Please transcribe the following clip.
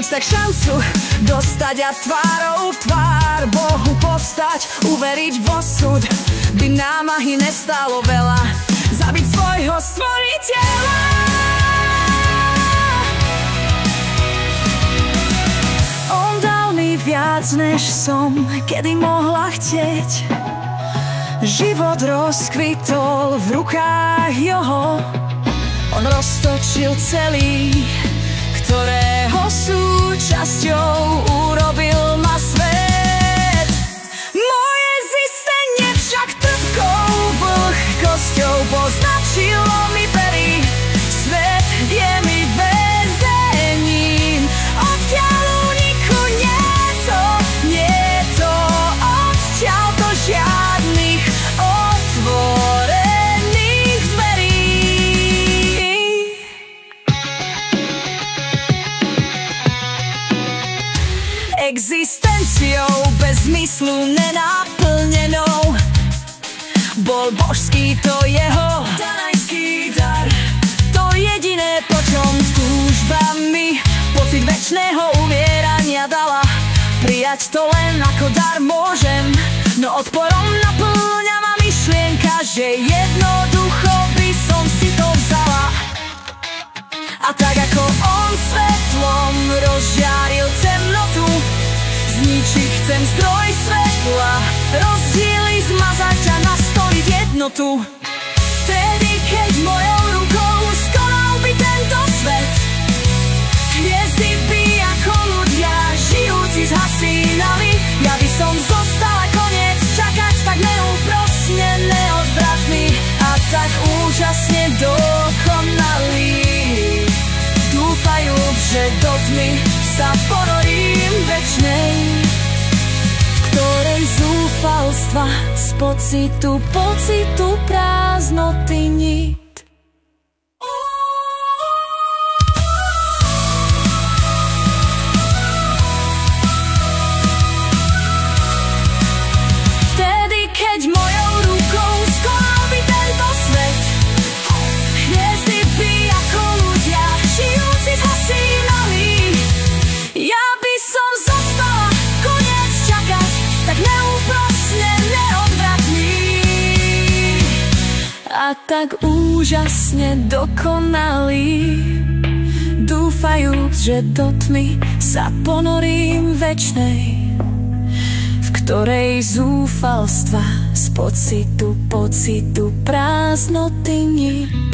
Pomôcť tak šancu dostať a tvárou v tvár Bohu povstať, uveriť v osud, by námahy nestalo veľa, zabiť svojho stvoriteľa. On dal mi viac, než som kedy mohla chcieť. Život rozkvitol v rukách jeho. On roztočil celý, ktorého súčasťou urobil ma svet. Moje zistenie však trpkou vlhkosťou poznačilo mi pery. Svet je mi väzením, odtiaľ úniku nie to, odtiaľ to žiadnych otvorených dverí. Existenciou bez zmyslu nenaplnenou bol božský to jeho danajský dar. To jediné, po čom túžbami pocit večného umierania dala. Prijať to len ako dar môžem, no odporom naplňa ma myšlienka, že jednoducho by som si to vzala. A tak ako on svetlom rozžiaril temnotu, zničiť chcem zdroj svetla, rozdiely zmazať a nastoliť jednotu. Vtedy, keď mojou rukou skonal by tento svet, hviezdy by ako ľudia žijúci zhasínali. Ja by som zostala koniec čakať, tak neúprosne neodvratný a tak úžasne dokonalý. Dúfajúc, že do tmy sa ponorím večnej, v ktorej zúfalstva z pocitu prázdnoty nit. Vtedy, keď mojou rukou skonal by tento svet, hviezdy by ako ľudia žijúci zhasínali. Ja by som zostala koniec čakať, tak neúprosne neodvratný a tak úžasne dokonalý. Dúfajúc, že do tmy sa ponorím večnej, v ktorej zúfalstva z pocitu prázdnoty nit.